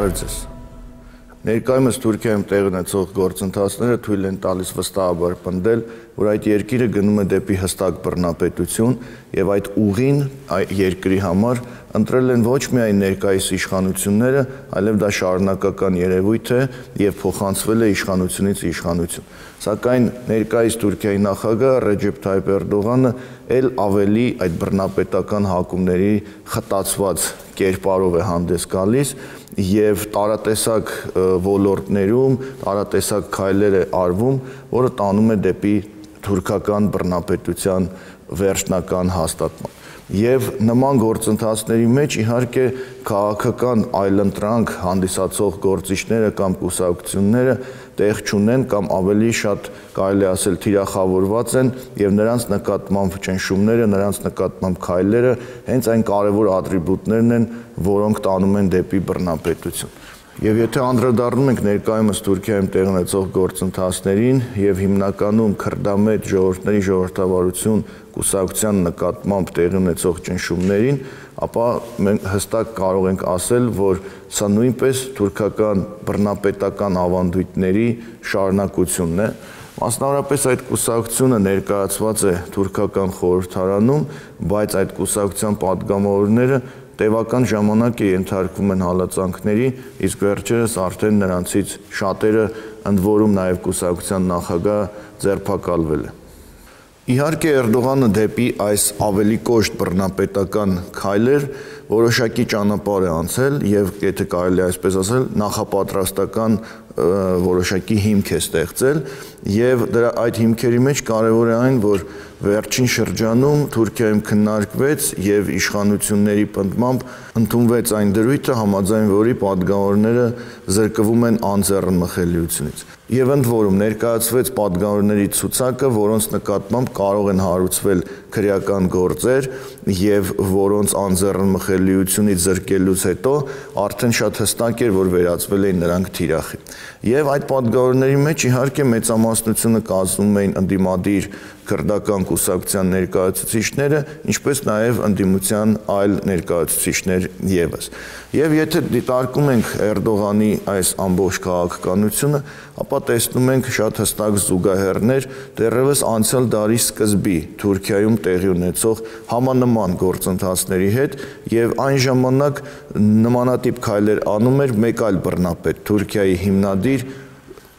Բարև ձեզ։ Ներկայումս Թուրքիայում տեղի ունեցող գործընթացները թույլ են տալիս վստահաբար պնդել, որ այդ երկիրը գնում է դեպի հստակ բռնապետություն եւ այդ ուղին երկրի համար ընտրել են ոչ միայն ներկայիս իշխանությունները, այլև դա շարունակական երևույթ է եւ փոխանցվել է իշխանությունից իշխանություն։ Սակայն ներկայիս Թուրքիայի նախագահ Ռեջեփ Թայիփ Էրդողանը ել ավելի այդ բռնապետական հակումների խտացված կերպարով է հանդես գալիս եւ տարատեսակ ոլորտներում տարատեսակ քայլեր է արվում, որը տանում է դեպի թուրքական բռնապետության վերջնական հաստատման։ Եվ նման գործընթացների մեջ իհարկե քաղաքական այլընտրանք հանդիսացող գործիչները կամ կուսակցությունները տեղ չունեն կամ ավելի շատ կարելի ասել թիրախավորված են եւ նրանց նկատմամբ ճնշումները, նրանց նկատմամբ քայլերը հենց այն կարևոր ատրիբուտներն են, որոնք տանում են դեպի բռնապետություն։ Եվ եթե անդրադառնում ենք ներկայումս Թուրքիայում տեղի ունեցող գործընթացներին եւ հիմնականում քրդամետ ժողովուրդների ժողովրդավարություն կուսակցության նկատմամբ տեղի ունեցող ճնշումներին, ապա մենք հստակ կարող ենք ասել, որ սա նույնպես թուրքական բռնապետական ավանդույթների շարունակությունն է։ Մասնավորապես այդ կուսակցությունը ներկայացված է թուրքական խորհրդարանում, բայց այդ կուսակցության падգամավորները տևական ժամանակ է ենթարկվում են հալածանքների, իսկ վերջերս արդեն նրանցից շատերը, ընդ որում նաև կուսակցության նախագահ ձերբակալվել է։ Իհարկե Էրդողանը դեպի այս ավելի կոշտ բռնապետական քայլեր որոշակի ճանապարհ է անցել եւ եթե կարելի է այսպես ասել, նախապատրաստական որոշակի հիմք է ստեղծել եւ դրա այդ հիմքերի մեջ կարեւոր է այն, որ վերջին շրջանում Թուրքիայում քննարկվեց եւ իշխանությունների պնդմամբ ընդունվեց այն դրույթը, համաձայն որի падգամավորները զրկվում են անձեռնմխելիությունից։ Եվ ընդ որում ներկայացվեց падգամավորների ցուցակը, որոնց նկատմամբ կարող են հարուցվել քրեական գործեր եւ որոնց անձեռնմխելիությունից զրկելուց հետո արդեն շատ հստակ էր, որ վերածվել էին նրանք թիրախի։ Եվ այդ падգամավորների մեջ իհարկե մեծամասնությունը կազմում էին ընդդիմադիր քրդական կուսակցության ներկայացուցիչները, ինչպես նաև ընդդիմության այլ ներկայացուցիչներ եւս։ Եվ եթե դիտարկում ենք Էրդողանի այս ամբողջ քաղաքականությունը, ապա տեսնում ենք շատ հստակ զուգահեռներ դեռևս անցյալ դարի սկզբի Թուրքիայում տեղի ունեցող համանման գործընթացների հետ եւ այն ժամանակ նմանատիպ քայլեր անում էր մեկ այլ բռնապետ, Թուրքիայի հիմնադիր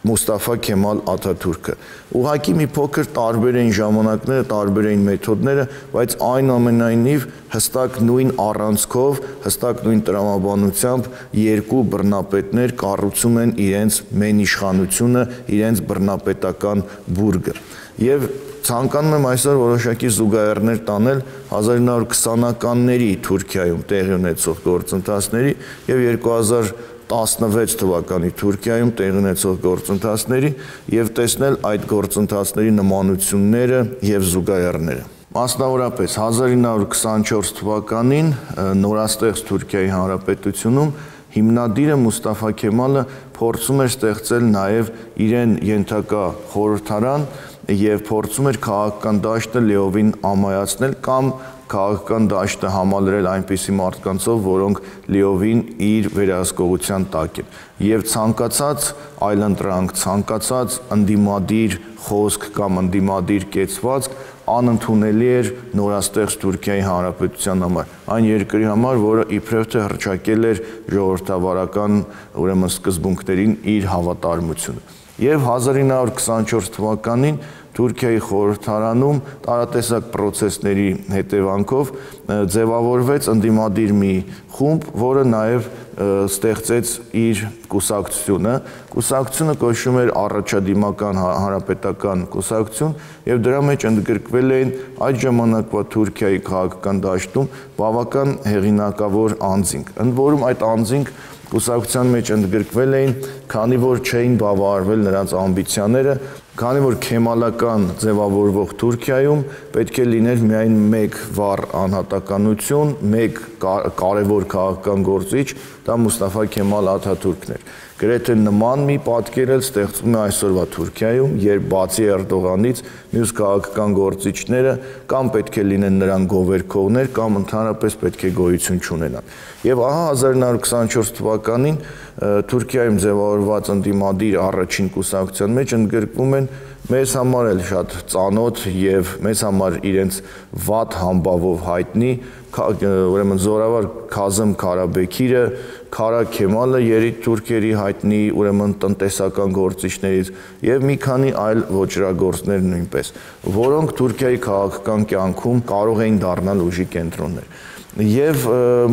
Մուստաֆա Քեմալ Աթաթուրքը։ Ուղղակի մի փոքր տարբեր էին ժամանակները, տարբեր էին մեթոդները, բայց այնուամենայնիվ հստակ նույն առանցքով, հստակ նույն տրամաբանությամբ երկու բռնապետներ կառուցում են իրենց մեն իշխանությունը, իրենց բռնապետական բուրգը։ Եվ ցանկանում եմ այսօր որոշակի զուգահեռներ տանել 1920-ականների Թուրքիայում տեղի ունեցող գործընթացների եւ 2016 թվականի Թուրքիայում տեղի ունեցող գործընթացների եւ տեսնել այդ գործընթացների նմանությունները եւ զուգահեռները։ Մասնավորապես 1924 թվականին նորաստեղծ Թուրքիայի Հանրապետությունում հիմնադիրը Մուստաֆա Քեմալը փորձում էր ստեղծել նաեւ իրեն ենթակա խորհրդարան եւ փորձում էր քաղաքական դաշտը լիովին ամայացնել կամ քաղաքական դաշտը համալրել այնպիսի մարդկանցով, որոնք լիովին իր վերահսկողության տակ են։ Եվ ցանկացած այլընտրանք, ցանկացած ընդդիմադիր խոսք կամ ընդդիմադիր կեցվածք անընդունելի էր նորաստեղծ Թուրքիայի Հանրապետության համար, այն երկրի համար, որը իբրև թե հռչակել էր ժողովրդավարական ուրեմն սկզբունքներին իր հավատարմությունը։ Եվ 1924 թվականին Թուրքիայի խորհրդարանում տարատեսակ պրոցեսների հետևանքով ձևավորվեց ընդդիմադիր մի խումբ, որը նաև ստեղծեց իր կուսակցությունը։ Կուսակցությունը կոչվում էր Առաջադիմական հանրապետական կուսակցություն եւ դրա մեջ ընդգրկվել էին այդ ժամանակվա Թուրքիայի քաղաքական դաշտում բավական հեղինակավոր անձինք։ Ընդ որում այդ անձինք կուսակցության մեջ ընդգրկվել էին, քանի որ չէին բավարարվել նրանց ամբիցիաները, քանի որ քեմալական ձևավորվող Թուրքիայում պետք է լիներ միայն մեկ վառ անհատականություն, մեկ կարևոր քաղաքական գործիչ, դա Մուստաֆա Քեմալ Աթաթուրքն էր։ Գրեթե նման մի պատկեր էլ ստեղծվում է այսօրվա Թուրքիայում, երբ բացի Էրդողանից մյուս քաղաքական գործիչները կամ պետք է լինեն նրան գովերքողներ, կամ ընդհանրապես պետք է գոյություն չունենան։ Եվ ահա 1924 թվականին Թուրքիայում ձևավորված ընդդիմադիր առաջին կուսակցության մեջ ընդգրկվում են մեզ համար էլ շատ ծանոթ եւ մեզ համար իրենց վատ համբավով հայտնի ուրեմն զորավար Քազեմ Քարաբեքիրը, Քարա Քեմալը երիտ թուրքերի հայտնի ուրեմն տնտեսական գործիչներից եւ մի քանի այլ ոճրագործներ նույնպես, որոնք Թուրքիայի քաղաքական կյանքում կարող էին դառնալ ուժի կենտրոններ։ Եվ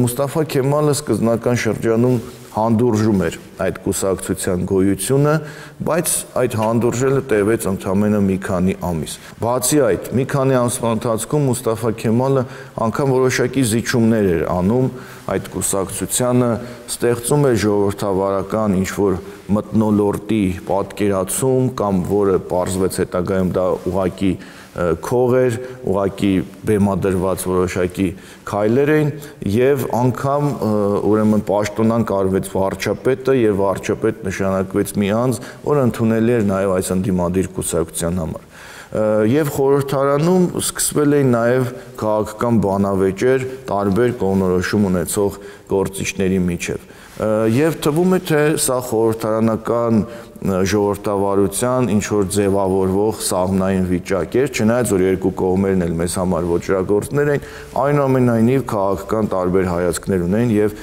Մուստաֆա Քեմալը սկզբնական շրջանում հանդուրժում էր այդ կուսակցության գոյությունը, բայց այդ հանդուրժելը տևեց ընդամենը մի քանի ամիս։ Բացի այդ, մի քանի ամսվա ընթացքում Մուստաֆա Քեմալը անգամ որոշակի զիջումներ էր անում այդ կուսակցությանը, ստեղծում էր ժողովրդավարական ինչ-որ մթնոլորտի պատկերացում, կամ որը պարզվեց հետագայում դա ուղղակի քող էր, ուղղակի բեմադրված որոշակի քայլեր էին եւ անգամ ուրեմն պաշտոնան կարվեց վարչապետը եւ վարչապետ նշանակվեց մի անձ, որը ընդունելի էր նաեւ այս ընդդիմադիր կուսակցության համար։ Եվ խորհրդարանում սկսվել էին նաեւ քաղաքական բանավեճեր տարբեր կողմնորոշում ունեցող գործիչների միջև։ Եվ թվում է, թե սա խորհրդարանական ժողովրդավարության ինչ-որ ձևավորվող սաղմնային վիճակ էր, չնայած որ երկու կողմերն էլ մեզ համար ոճրագործներ էին, այնուամենայնիվ քաղաքական տարբեր հայացքներ ունեն եւ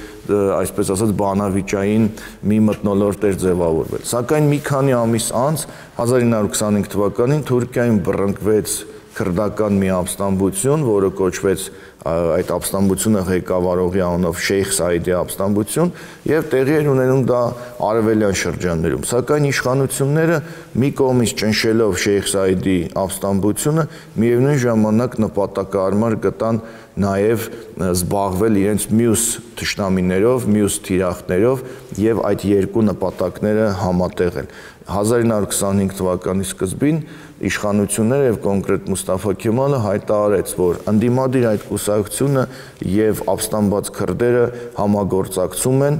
այսպես ասած բանավիճային մի մթնոլորտ էր ձևավորվել։ Սակայն մի քանի ամիս անց 1925 թվականին Թուրքիայում բռնկվեց քրդական մի ապստամբություն, որը կոչվեց այդ ապստամբությունը ղեկավարողի անունով Շեյխ Սայիդի ապստամբություն, եւ տեղի էր ունենում դա արևելյան շրջաններում։ Սակայն իշխանությունները մի կողմից ճնշելով Շեյխ Սայիդի ապստամբությունը, միևնույն ժամանակ նպատակահարմար գտան նաեւ զբաղվել իրենց մյուս թշնամիներով, մյուս թիրախներով եւ այդ երկու նպատակները համատեղել։ 1925 թվականի սկզբին իշխանությունները եւ կոնկրետ Մուստաֆա Քեմալը հայտարարեց, որ ընդդիմադիր այդ կուսակցությունը եւ ապստամբված քրդերը համագործակցում են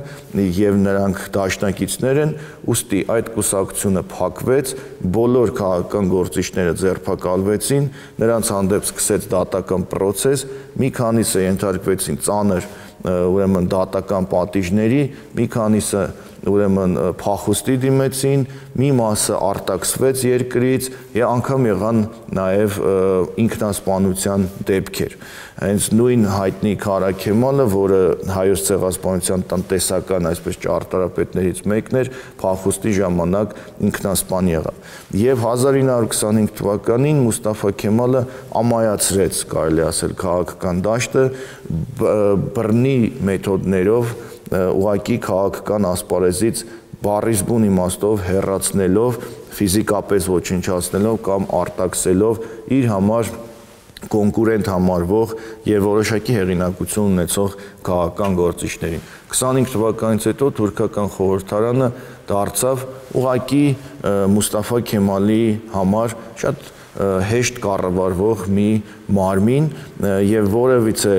եւ նրանք դաշնակիցներ են, ուստի այդ կուսակցությունը փակվեց, բոլոր քաղաքական գործիչները ձերբակալվեցին, նրանց հանդեպ սկսեց դատական պրոցես, մի քանիսը ենթարկվեցին ծանր ուրեմն դատական պատիժների, մի քանիսը ուրեմն փախուստի դիմեցին, մի մասը արտաքսվեց երկրից եւ անգամ եղան նաեւ ինքնասպանության դեպքեր։ Հենց նույն հայտնի Քարա Քեմալը, որը հայոց ցեղասպանության տնտեսական այսպես ճարտարապետներից մեկն էր, փախուստի ժամանակ ինքնասպան եղավ։ Եվ 1925 թվականին Մուստաֆա Քեմալը ամայացրեց, կարելի ասել, քաղաքական դաշտը բռնի մեթոդներով ուղղակի քաղաքական ասպարեզից բառիզբուն իմաստով հեռացնելով, ֆիզիկապես ոչնչացնելով կամ արտաքսելով իր համար կոնկուրենտ համարվող եւ որոշակի հեղինակություն ունեցող քաղաքական գործիչներին։ 25 թվականից հետո թուրքական խորհրդարանը դարձավ ուղղակի Մուստաֆա Քեմալի համար շատ հեշտ կառավարվող մի մարմին եւ որևիցե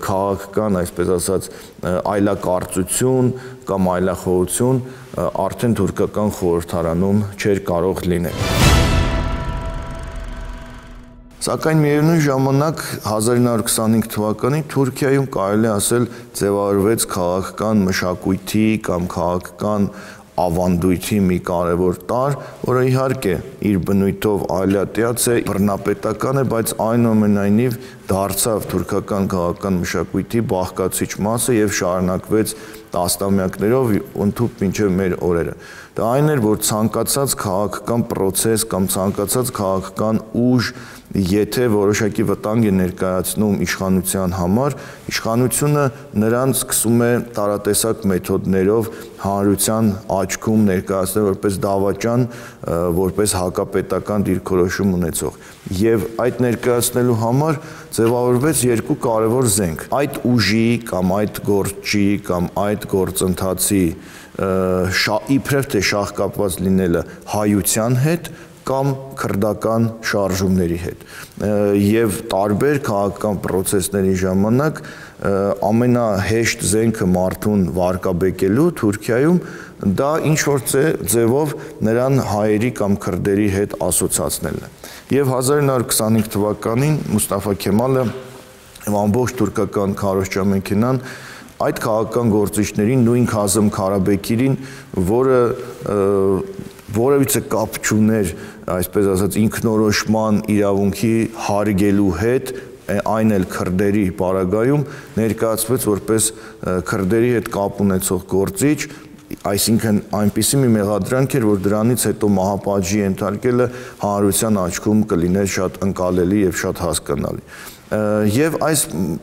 քաղաքական, այսպես ասած, այլակարծություն կամ այլախոհություն արդեն թուրքական խորհրդարանում չէր կարող լինել։ Սակայն միևնույն ժամանակ 1925 թվականին Թուրքիայում կարելի ասել ձևավորվեց քաղաքական մշակույթի կամ քաղաքական ավանդույթի մի կարևոր տարր, որը իհարկե իր բնույթով այլատյաց է, բռնապետական է, բայց այնուամենայնիվ դարձավ թուրքական քաղաքական մշակույթի բաղկացիչ մասը եւ շարունակվեց տասնամյակներով ընդհուպ մինչև մեր օրերը։ Դա այն էր, որ ցանկացած քաղաքական process կամ ցանկացած քաղաքական ուժ, եթե որոշակի վտանգ է ներկայացնում իշխանության համար, իշխանությունը նրան սկսում է տարատեսակ մեթոդներով հանրության աչքում ներկայացնել որպես դավաճան, որպես հակապետական դիրքորոշում ունեցող։ Եվ այդ ներկայացնելու համար ձևավորվեց երկու կարևոր զենք։ Այդ ուժի կամ այդ գործչի կամ այդ գործընթացի իբրև թե շահկապված լինելը հայության հետ կամ քրդական շարժումների հետ։ Եվ տարբեր քաղաքական պրոցեսների ժամանակ ամենահեշտ զենքը մարդուն վարկաբեկելու Թուրքիայում դա ինչ-որ ձևով նրան հայերի կամ քրդերի հետ ասոցացնելն է։ Եվ 1925 թվականին Մուստաֆա Քեմալը եւ ամբողջ թուրքական քարոզչամեքենան այդ քաղաքական գործիչներին նույն Քազմ Քարաբեկիրին, որը որևիցե կապ չուներ, այսպես ասած, ինքնորոշման իրավունքի հարգելու հետ, այն էլ քրդերի պարագայում ներկայացվեց որպես քրդերի հետ կապ ունեցող գործիչ, այսինքն այնպիսի մի մեղադրանք էր, որ դրանից հետո մահապատժի ենթարկելը հանրության աչքում կլիներ շատ ընկալելի եւ շատ հասկանալի։ Եվ այս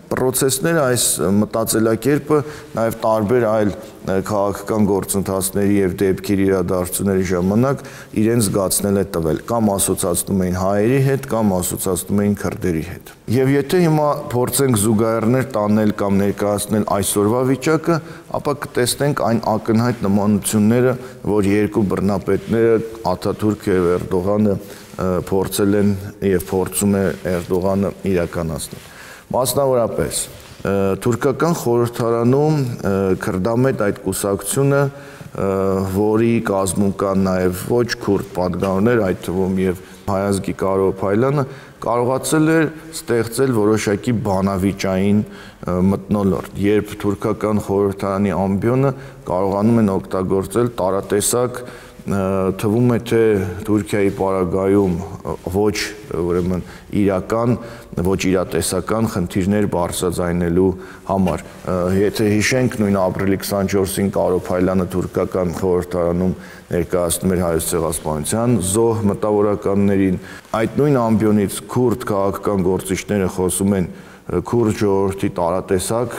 պրոցեսները, այս մտածելակերպը նաև տարբեր այլ քաղաքական գործընթացների եւ դեպքերի իրադարձությունների ժամանակ իրենց զգացնել է տվել, կամ ասոցացնում էին հայերի հետ, կամ ասոցացնում էին քրդերի հետ։ Եվ եթե հիմա փորձենք զուգահեռներ տանել կամ ներկայացնել այսօրվա վիճակը, ապա կտեսնենք այն ակնհայտ նմանությունները, որ երկու բռնապետները Աթաթուրքը եւ Էրդողանը փորձել են եւ փորձում է Էրդողանը իրականացնել։ Մասնավորապես թուրքական խորհրդարանում քրդամետ այդ կուսակցությունը, որի կազմում կան նաեւ ոչ քուրդ պատգամներ, այդ թվում եւ Հայազգի Կարո Փայլյանը, կարողացել էր ստեղծել որոշակի բանավիճային մթնոլորտ, երբ թուրքական խորհրդարանի ամբիոնը կարողանում են օգտագործել տարատեսակ թվում է թե Թուրքիայի պարագայում ոչ ուրեմն իրական, ոչ իրատեսական խնդիրներ բարձրաձայնելու համար։ Եթե հիշենք նույն ապրիլի 24-ին Կարո Փայլյանը թուրքական խորհրդարանում ներկայացնում էր Հայոց ցեղասպանության զոհ մտավորականներին, այդ նույն ամբիոնից քուրդ քաղաքական գործիչները խոսում են քուրդ ժողովրդի տարատեսակ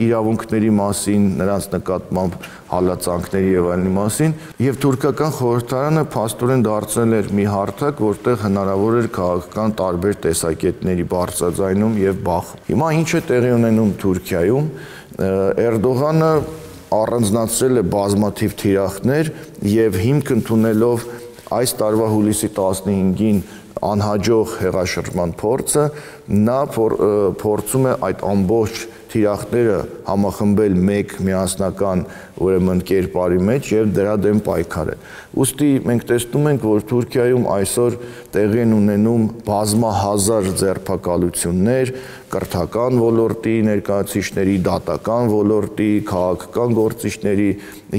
իրավունքների մասին, նրանց նկատմամբ հալածանքների եւ այլնի մասին, եւ թուրքական խորհրդարանը փաստորեն դարձել էր մի հարթակ, որտեղ հնարավոր էր քաղաքական տարբեր տեսակետների բարձրաձայնում եւ բախում։ Հիմա ինչ է տեղի ունենում Թուրքիայում, Էրդողանը առանձնացրել է բազմաթիվ թիրախներ եւ հիմք ընդունելով այս տարվա հուլիսի 15-ին անհաջող հեղաշրջման փորձը, նա փորձում է այդ ամբողջ թիրախները համախմբել մեկ միասնական ուրեմն կերպարի մեջ եւ դրա դեմ պայքարել։ Ուստի մենք տեսնում ենք, որ Թուրքիայում այսօր տեղի են ունենում բազմահազար ձերբակալություններ, կրթական ոլորտի ներկայացուցիչների, դատական ոլորտի, քաղաքական գործիչների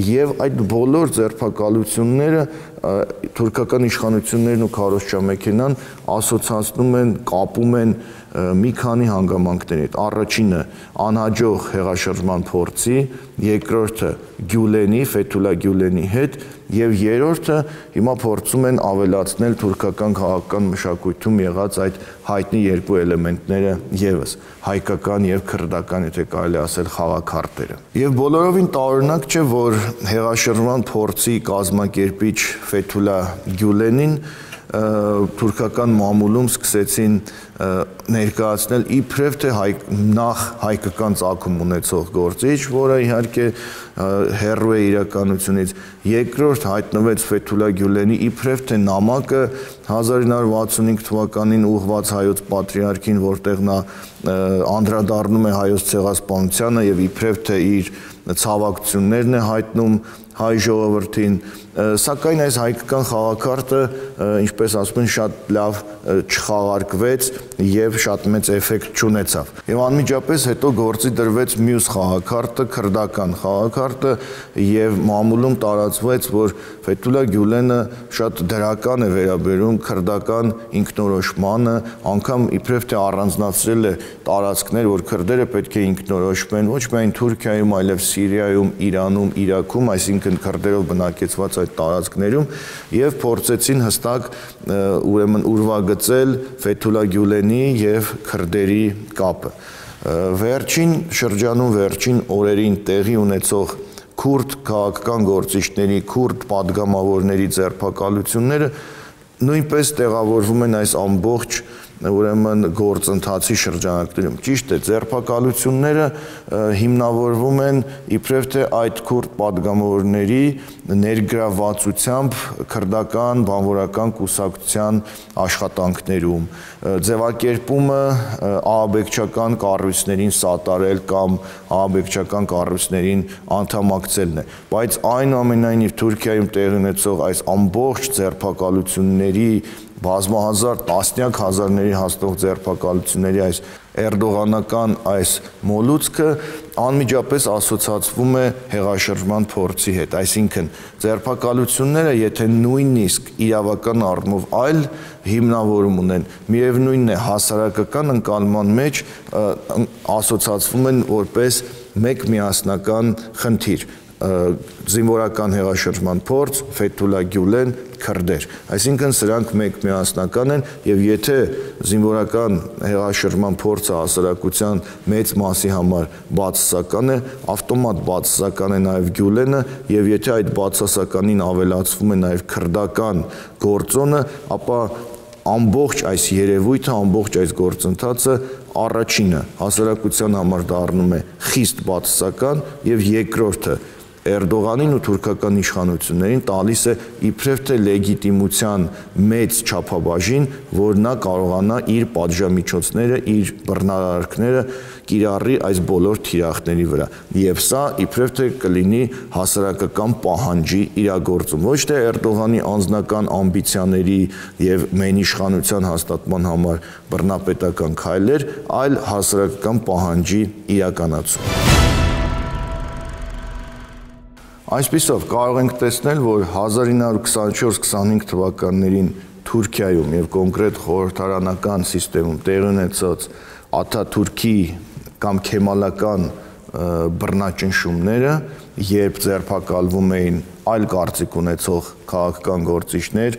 եւ այդ բոլոր ձերբակալությունները թուրքական իշխանություններն ու քարոզչամեքենան ասոցացնում են, կապում են մի քանի հանգամանքների հետ։ Առաջինը անհաջող հեղաշրջման փորձի, երկրորդը Գյուլենի, Ֆեթուլա Գյուլենի հետ եւ երրորդը հիմա փորձում են ավելացնել թուրքական քաղաքական մշակույթում եղած այդ հայտնի երկու էլեմենտները եւս, հայկական եւ քրդական, եթե կարելի ասել, խաղաքարտերը։ Եվ բոլորովին տարօրինակ չէ, որ հեղաշրջման փորձի կազմակերպիչ Ֆեթուլա Գյուլենին թուրքական մամուլում սկսեցին ներկայացնել իբրև թե նախ հայկական ծագում ունեցող գործիչ, որը իհարկե հեռու է իրականությունից, երկրորդ հայտնվեց Ֆեթուլա Գյուլենի իբրև թե նամակը 1965 թվականին ուղղված հայոց պատրիարքին, որտեղ նա անդրադառնում է հայոց ցեղասպանությանը եւ իբրև թե իր ցավակցություններն է հայտնում հայ ժողովրդին, սակայն այս հայկական խաղաքարտը, ինչպես ասում են, շատ լավ չխաղարկվեց եւ շատ մեծ էֆեկտ չունեցավ։ Եվ անմիջապես հետո գործի դրվեց մյուս խաղաքարտը, քրդական խաղաքարտը, եւ մամուլում տարածվեց, որ Ֆեթուլա Գյուլենը շատ դրական է վերաբերում քրդական ինքնորոշմանը, անգամ իբրև թե առանձնացրել է տարածքներ, որ քրդերը պետք է ինքնորոշվեն ոչ միայն Թուրքիայում, այլև Սիրիայում, Իրանում, Իրաքում, այսինքն քրդերով բնակեցված այդ տարածքներում, եւ փորձեցին հստակ ուրեմն ուրվագծել Ֆեթուլա Գյուլենի եւ քրդերի կապը։ Վերջին շրջանում, վերջին օրերին տեղի ունեցող քուրդ քաղաքական գործիչների, քուրդ պատգամավորների ձերբակալությունները նույնպես տեղավորվում են այս ամբողջ ուրեմն գործընթացի շրջանակներում։ Ճիշտ է, ձերբակալությունները հիմնավորվում են իբրև թե այդ քուրդ падգամավորների ներգրավվածությամբ քրդական բանվորական կուսակցության աշխատանքներում, ձևակերպումը ահաբեկչական կառույցներին սատարել կամ ահաբեկչական կառույցներին անդամակցելն է, բայց այնուամենայնիվ Թուրքիայում տեղի ունեցող այս ամբողջ ձերբակալությունների բազմահազար, տասնյակ հազարների հասնող ձերբակալությունների այս էրդողանական այս մոլուցքը անմիջապես ասոցացվում է հեղաշրջման փորձի հետ, այսինքն ձերբակալությունները, եթե նույնիսկ իրավական առումով այլ հիմնավորում ունեն, միևնույնն է հասարակական ընկալման մեջ ասոցացվում են որպես մեկ միասնական խնդիր, զինվորական հեղաշրջման փորձ, Ֆեթուլա Գյուլեն, քրդեր, այսինքն սրանք մեկ միասնական են եւ եթե զինվորական հեղաշրջման փորձը հասարակության մեծ մասի համար բացասական է, ավտոմատ բացասական է նաեւ Գյուլենը եւ եթե այդ բացասականին ավելացվում է նաեւ քրդական գործոնը, ապա ամբողջ այս երևույթը, ամբողջ այս գործընթացը առաջինը հասարակության համար դառնում է խիստ բացասական եւ երկրորդը Էրդողանին ու թուրքական իշխանություններին տալիս է իբրև թե լեգիտիմության մեծ չափաբաժին, որ նա կարողանա իր պատժամիջոցները, իր բռնարարքները կիրառի այս բոլոր թիրախների վրա։ Եվ սա իբրև թե կլինի հասարակական պահանջի իրագործում, ոչ թե Էրդողանի անձնական ամբիցիաների եւ մենիշխանության հաստատման համար բռնապետական քայլեր, այլ հասարակական պահանջի իրականացում։ Այսպիսով կարող ենք տեսնել, որ 1924-25 թվականներին Թուրքիայում եւ կոնկրետ խորհրդարանական համակարգում տեղի ունեցած Աթաթուրքի կամ քեմալական բռնաճնշումները, երբ ձերբակալվում էին այլ կարծիք ունեցող քաղաքական գործիչներ,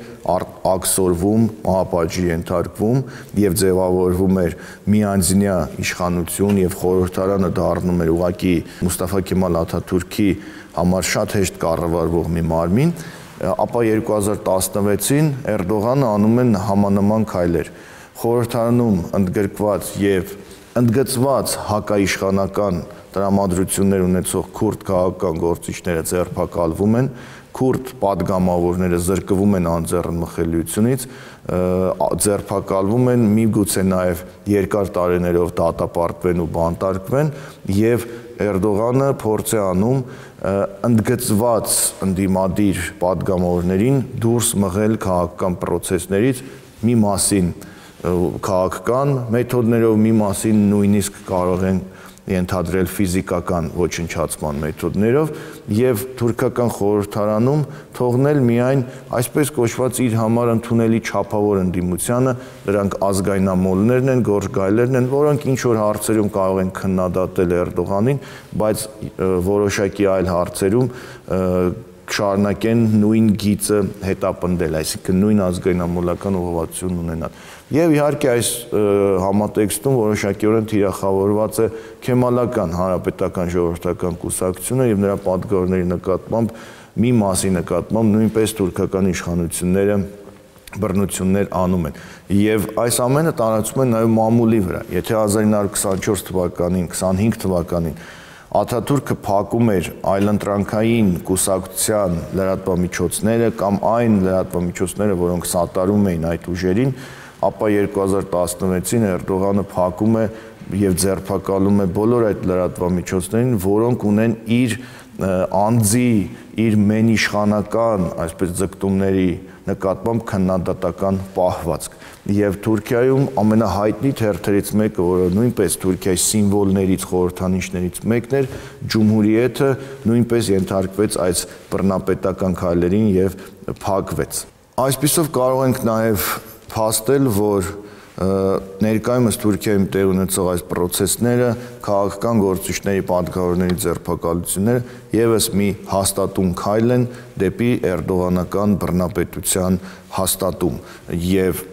աքսորվում, մահապատժի ենթարկվում եւ ձևավորվում էր միանձնյա իշխանություն եւ խորհրդարանը դառնում էր ուղղակի Մուստաֆա Քեմալ Աթաթուրքի համար շատ հեշտ կառավարվող մի մարմին, ապա 2016-ին Էրդողանը անում են համանման քայլեր։ Խորհրդարանում ընդգրկված եւ ընդգծված հակաիշխանական տրամադրություններ ունեցող քուրդ քաղաքական գործիչները ձերբակալվում են, քուրդ падգամավորները զրկվում են անձեռնմխելիությունից, ձերբակալվում են, միգուցե նաև երկար տարիներով դատապարտվեն ու բանտարկվեն եւ Էրդողանը փորձ է անում ընդգծված ընդդիմադիր падգամավորներին դուրս մղել քաղաքական process-ներից մի մասին քաղաքական մեթոդներով, մի մասին նույնիսկ կարող են ենթադրել ֆիզիկական ոչնչացման մեթոդներով եւ թուրքական խորհրդարանում թողնել միայն այսպես կոչված իր համար ընդունելի չափավոր ընդդիմությանը, դրանք ազգայնամոլներն են, գործգայլերն են, որոնք ինչ որ հարցերում կարող են քննադատել Էրդողանին, բայց որոշակի այլ հարցերում շարունակեն նույն գիծը հետապնդել, այսինքն նույն ազգայնամոլական ուղղվածություն ունենալ։ Եվ իհարկե այս համատեքստում որոշակիորեն թիրախավորված է քեմալական հանրապետական ժողովրդական կուսակցությունը եւ նրա պատգամավորների նկատմամբ մի մասի նկատմամբ նույնպես թուրքական իշխանությունները բռնություններ անում են։ Եվ այս ամենը տարածվում է նաեւ մամուլի վրա։ Եթե 1924 թվականին, 25 թվականին Աթաթուրքը փակում էր այլընտրանքային կուսակցության լրատվամիջոցները կամ այն լրատվամիջոցները, որոնք սատարում էին այդ ուժերին, ապա 2016-ին Էրդողանը փակում է եւ ձերբակալում է բոլոր այդ լրատվամիջոցներին, որոնք ունեն իր անձի, իր մենիշխանական, այսպես ձգտումների նկատմամբ քննադատական պահվածք։ Եվ Թուրքիայում ամենահայտնի թերթերից մեկը, որը նույնպես Թուրքիայի սիմվոլներից, խորհրդանիշներից մեկն էր, Ջումհուրիեթը նույնպես ենթարկվեց այս բռնապետական քայլերին եւ փակվեց։ Այսպիսով կարող ենք նաեւ փաստել, որ ներկայումս Թուրքիայում տեղ ունեցող այս process-ները, քաղաքական գործիչների, падգամավորների ձերբակալությունները եւս մի հաստատուն քայլ են դեպի էրդողանական բռնապետության հաստատում եւ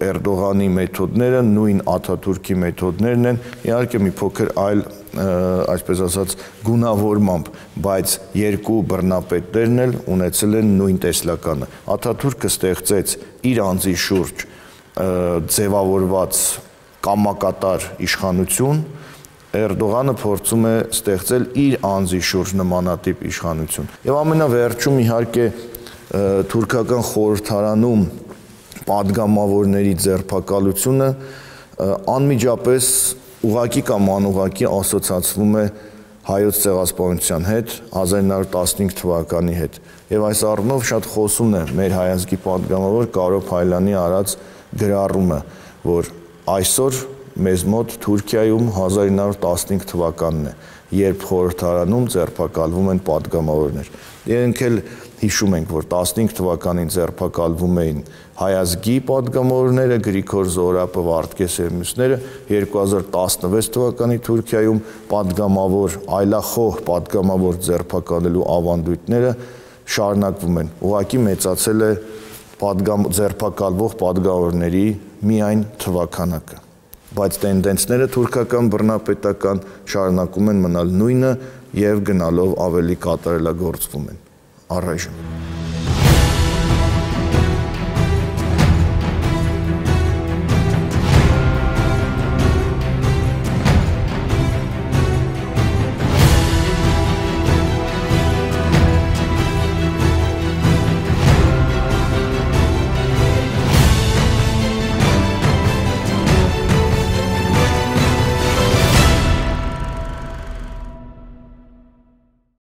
Էրդողանի մեթոդները նույն Աթաթուրքի մեթոդներն են, իհարկե մի փոքր այլ այսպես ասած գունավորմամբ, բայց երկու բռնապետներն էլ ունեցել են նույն տեսլականը։ Աթաթուրքը ստեղծեց իր անձի շուրջ ձևավորված կամակատար իշխանություն, Էրդողանը փորձում է ստեղծել իր անձի շուրջ նմանատիպ իշխանություն։ Եվ ամենավերջում իհարկե թուրքական խորհրդարանում պատգամավորների ձերբակալությունը անմիջապես ուղղակի կամ անուղղակի ասոցացվում է հայոց ցեղասպանության հետ 1915 թվականի հետ։ Եվ այս առումով շատ խոսուն է մեր հայազգի պատգամավոր Կարո Փայլյանի արած գրառումը, որ այսօր մեզ մոտ Թուրքիայում 1915 թվականն է, երբ խորհրդարանում ձերբակալվում են պատգամավորներ։ Իրենք էլ հիշում ենք, որ 15 թվականին ձերբակալվում էին հայազգի պատգամավորները, Գրիգոր Զորապը, Վարդգես եւ մյուսները, 2016 թվականի Թուրքիայում պատգամավոր, այլախոհ պատգամավոր ձերբակալելու ավանդույթները շարունակվում են։ Ուղղակի մեծացել է ձերբակալվող պատգամավորների միայն թվականակը։ Բայց տենդենսները թուրքական բռնապետական շարունակում են մնալ նույնը եւ գնալով ավելի կատարելագործվում են առայժմ։